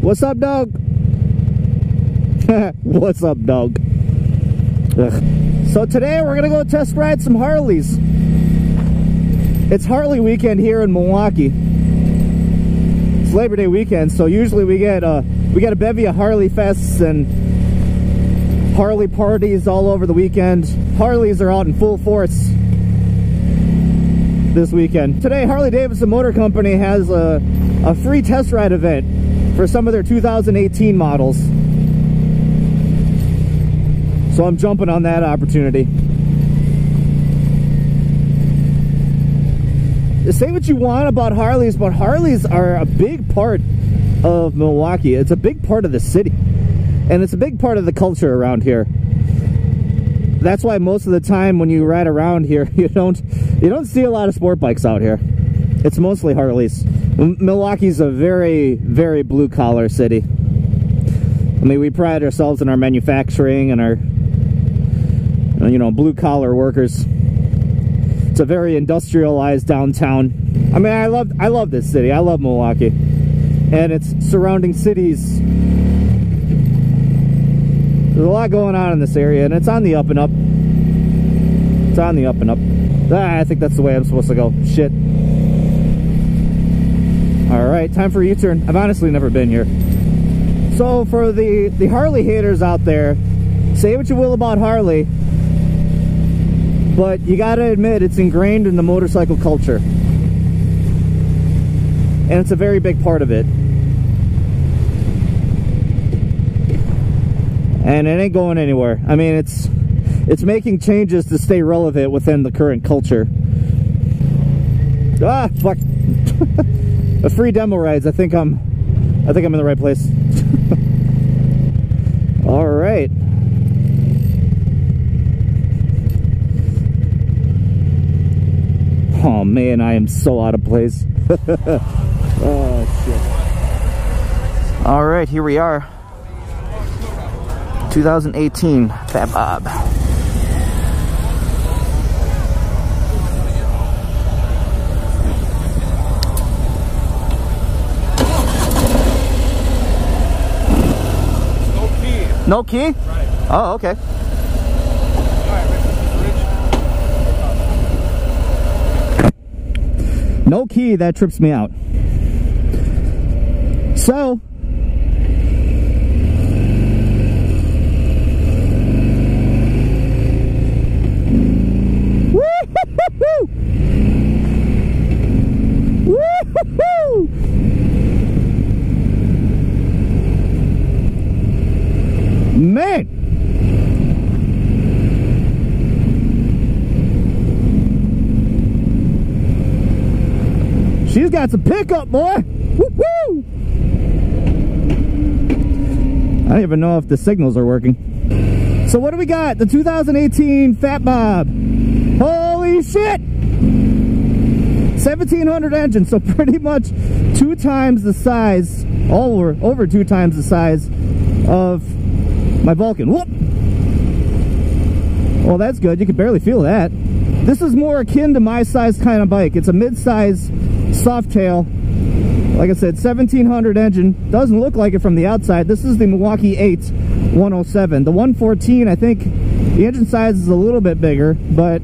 What's up, dog? What's up, dog? Ugh. So today we're gonna go test ride some Harleys. It's Harley weekend here in Milwaukee. It's Labor Day weekend, so usually we get a bevy of Harley fests and Harley parties all over the weekend. Harleys are out in full force this weekend. Today, Harley Davidson Motor Company has a free test ride event for some of their 2018 models. So I'm jumping on that opportunity. Say what you want about Harleys, but Harleys are a big part of Milwaukee. It's a big part of the city, and it's a big part of the culture around here. That's why most of the time when you ride around here, you don't see a lot of sport bikes out here. It's mostly Harleys. Milwaukee's a very, very blue-collar city. I mean, we pride ourselves in our manufacturing and our, you know, blue-collar workers. It's a very industrialized downtown. I mean, I love this city. I love Milwaukee and its surrounding cities. There's a lot going on in this area, and it's on the up and up. It's on the up and up. I think that's the way I'm supposed to go. Shit. Alright, time for a U-turn. I've honestly never been here. So for the Harley haters out there, say what you will about Harley, but you gotta admit it's ingrained in the motorcycle culture. And it's a very big part of it. And it ain't going anywhere. I mean, it's making changes to stay relevant within the current culture. Ah, fuck. A free demo rides. I think I'm in the right place. All right. Oh man, I am so out of place. Oh shit. All right, here we are. 2018 Fat Bob. No key? Right. Oh, okay. No key, that trips me out. So, woo-hoo-hoo-hoo! Woo-hoo-hoo! Man! She's got some pickup, boy! Woo-hoo! I don't even know if the signals are working. So what do we got? The 2018 Fat Bob. Holy shit! 1700 engine, so pretty much 2 times the size, over 2 times the size of my Vulcan. Whoop! Well, that's good. You can barely feel that. This is more akin to my size kind of bike. It's a mid-size soft tail. Like I said, 1700 engine. Doesn't look like it from the outside. This is the Milwaukee 8 107. The 114, I think the engine size is a little bit bigger, but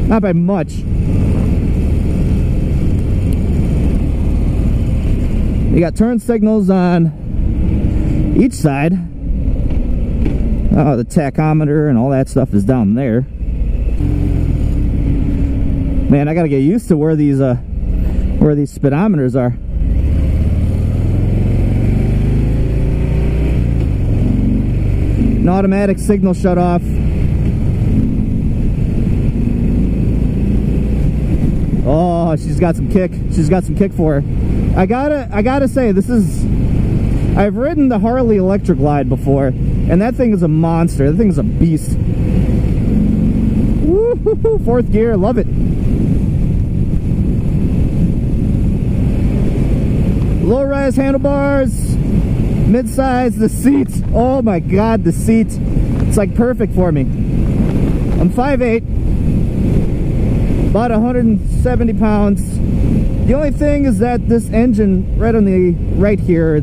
not by much. You got turn signals on each side. Oh, the tachometer and all that stuff is down there. Man, I gotta get used to where these speedometers are. An automatic signal shut off. Oh, she's got some kick. She's got some kick for her. I gotta say, this is... I've ridden the Harley Electric Glide before, and that thing is a monster. That thing is a beast. Woo-hoo-hoo, 4th gear, love it. Low-rise handlebars, mid-size, the seats. Oh my god, the seat. It's like perfect for me. I'm 5'8", about 170 pounds. The only thing is that this engine right on the right here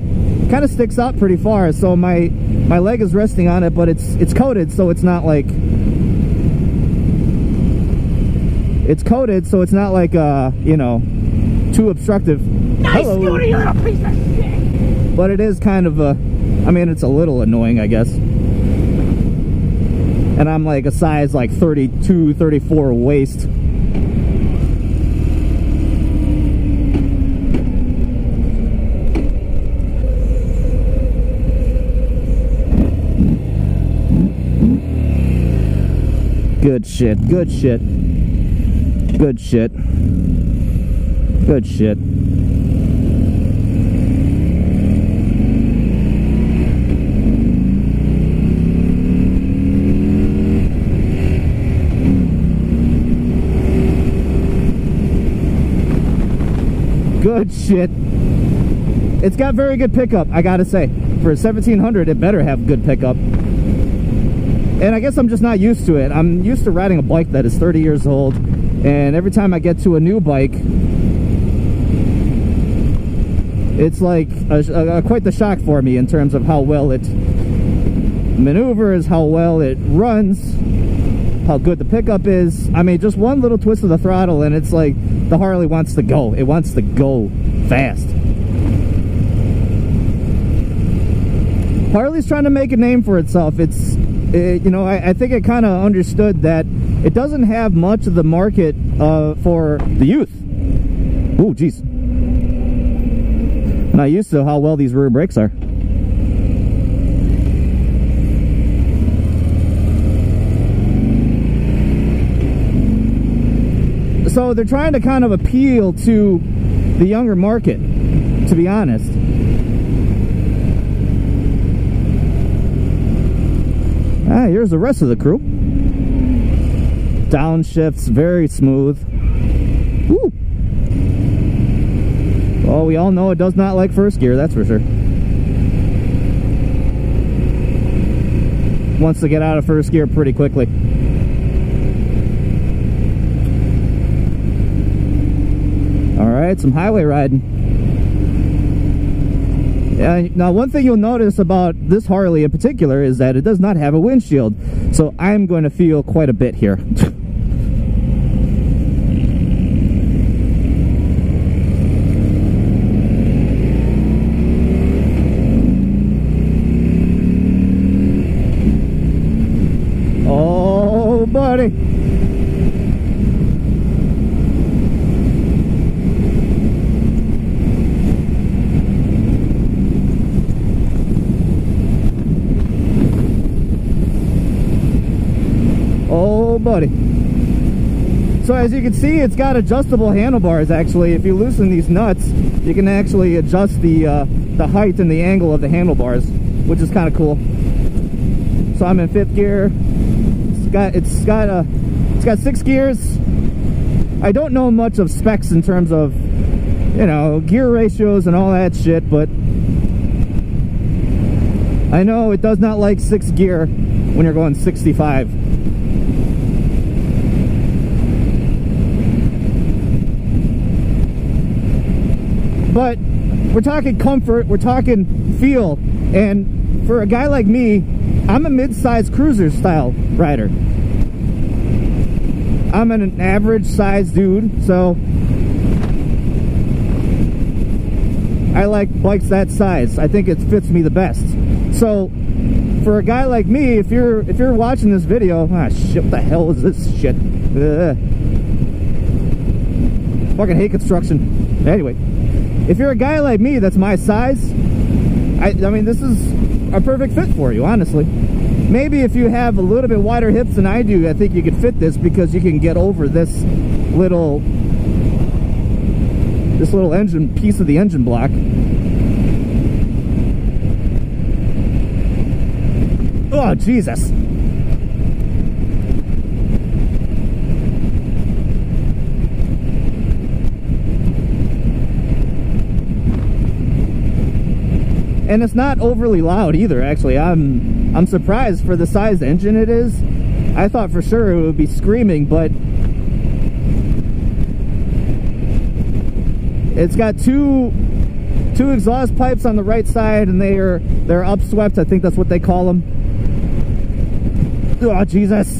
kind of sticks out pretty far, so my leg is resting on it, but it's coated, so it's not like you know, too obstructive. Nice booty, you little piece of shit. But it is kind of I mean, it's a little annoying, I guess. And I'm like a size like 32, 34 waist. Good shit, good shit. Good shit. Good shit. Good shit. It's got very good pickup, I gotta say. For a 1700, it better have good pickup. And I guess I'm just not used to it. I'm used to riding a bike that is 30 years old, and every time I get to a new bike, it's like quite the shock for me in terms of how well it maneuvers, how well it runs, how good the pickup is. I mean, just one little twist of the throttle and it's like the Harley wants to go. It wants to go fast. Harley's trying to make a name for itself. You know, I think it kind of understood that it doesn't have much of the market for the youth. Ooh, jeez. Not used to how well these rear brakes are. So they're trying to kind of appeal to the younger market, to be honest. Ah, here's the rest of the crew. Downshifts, very smooth. Woo! Oh, we all know it does not like first gear, that's for sure. Wants to get out of first gear pretty quickly. Alright, some highway riding. Now, one thing you'll notice about this Harley in particular is that it does not have a windshield. So I'm going to feel quite a bit here. Oh, buddy. Oh, buddy. So as you can see, it's got adjustable handlebars, actually. If you loosen these nuts, you can actually adjust the height and the angle of the handlebars, which is kind of cool. So I'm in 5th gear. It's got 6 gears. I don't know much of specs in terms of, you know, gear ratios and all that shit, but I know it does not like 6th gear when you're going 65. But we're talking comfort, we're talking feel, and for a guy like me, I'm a mid-sized cruiser style rider. I'm an average size dude, so I like bikes that size. I think it fits me the best. So for a guy like me, if you're watching this video, shit, what the hell is this shit? Ugh. Fucking hate construction. Anyway, if you're a guy like me that's my size, I mean, this is a perfect fit for you, honestly. Maybe if you have a little bit wider hips than I do, I think you could fit this because you can get over this little engine piece of the engine block. Oh, Jesus. And it's not overly loud either, actually. I'm surprised for the size engine it is. I thought for sure it would be screaming, but It's got two exhaust pipes on the right side, and they're upswept. I think that's what they call them. Oh, Jesus.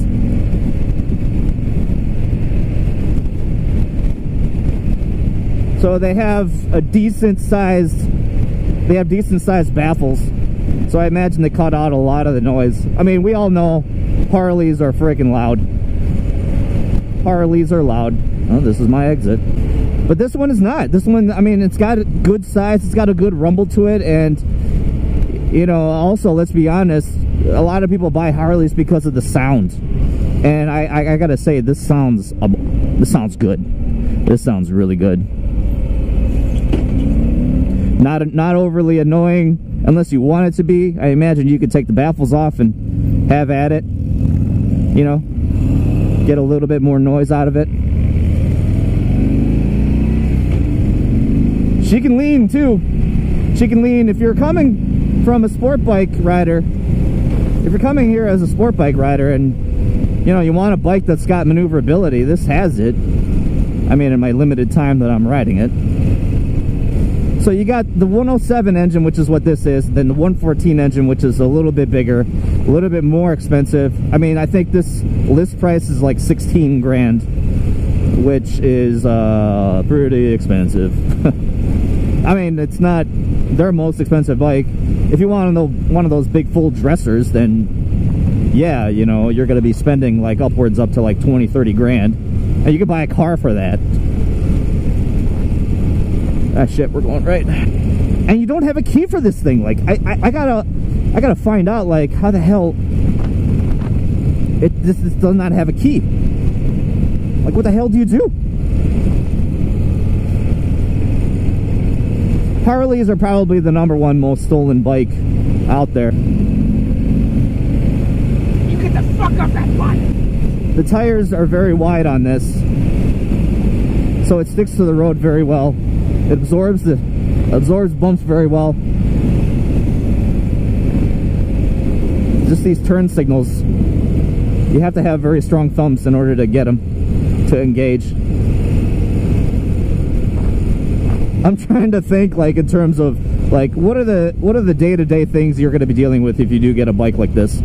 So they have decent sized baffles. So I imagine they cut out a lot of the noise. I mean, we all know Harleys are freaking loud. Harleys are loud. Oh, this is my exit. But this one is not. This one, I mean, it's got a good size. It's got a good rumble to it. And, you know, also, let's be honest, a lot of people buy Harleys because of the sound. And I gotta say, this sounds good. This sounds really good. Not overly annoying unless you want it to be. I imagine you could take the baffles off and have at it. You know, get a little bit more noise out of it. She can lean too. She can lean. If you're coming from a sport bike rider, if you're coming here as a sport bike rider and you know you want a bike that's got maneuverability, this has it. I mean, in my limited time that I'm riding it. So you got the 107 engine, which is what this is, then the 114 engine, which is a little bit bigger, a little bit more expensive. I mean, I think this list price is like 16 grand, which is pretty expensive. I mean, it's not their most expensive bike. If you want one of those big full dressers, then yeah, you know, you're going to be spending like upwards up to like 20, 30 grand. And you can buy a car for that. Ah, shit, we're going right. And you don't have a key for this thing. Like, I gotta find out, like, how the hell this does not have a key. Like, what the hell do you do? Harleys are probably the #1 most stolen bike out there. You get the fuck off that bike! The tires are very wide on this, so it sticks to the road very well. It absorbs bumps very well. Just these turn signals, you have to have very strong thumbs in order to get them to engage. I'm trying to think, like, in terms of like what are the day-to-day things you're going to be dealing with if you do get a bike like this.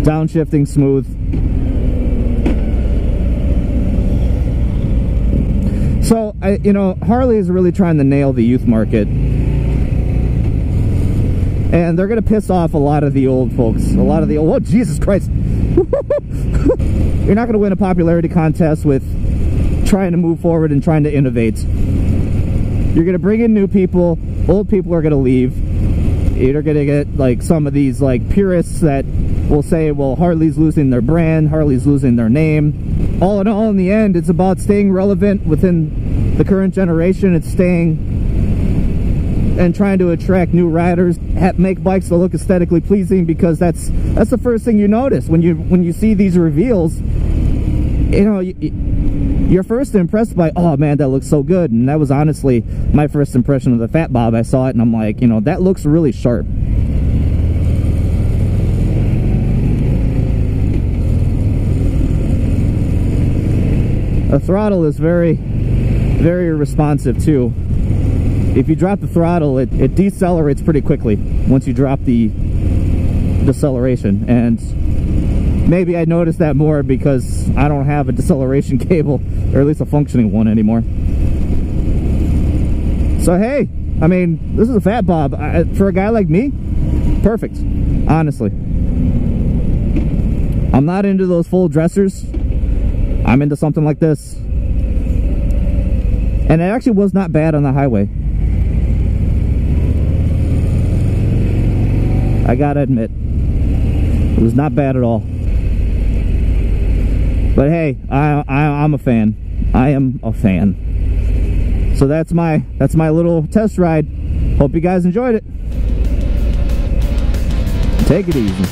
Downshifting smooth. So, you know, Harley is really trying to nail the youth market. And they're going to piss off a lot of the old folks. A lot of the old... Oh, Jesus Christ. You're not going to win a popularity contest with trying to move forward and trying to innovate. You're going to bring in new people. Old people are going to leave. You're going to get, like, some of these, like, purists that will say, well, Harley's losing their brand. Harley's losing their name. All in all, in the end, it's about staying relevant within the current generation. It's staying and trying to attract new riders, make bikes that look aesthetically pleasing, because that's the first thing you notice when you see these reveals. You know, you're first impressed by, oh man, that looks so good. And that was honestly my first impression of the Fat Bob. I saw it and I'm like, you know, that looks really sharp. The throttle is very, very responsive too. If you drop the throttle, it decelerates pretty quickly once you drop the deceleration. And maybe I noticed that more because I don't have a deceleration cable, or at least a functioning one anymore. So hey, I mean, this is a Fat Bob. For a guy like me, perfect, honestly. I'm not into those full dressers. I'm into something like this. And it actually was not bad on the highway. I gotta admit, it was not bad at all. But hey, I'm a fan. I am a fan. So that's my little test ride. Hope you guys enjoyed it. Take it easy.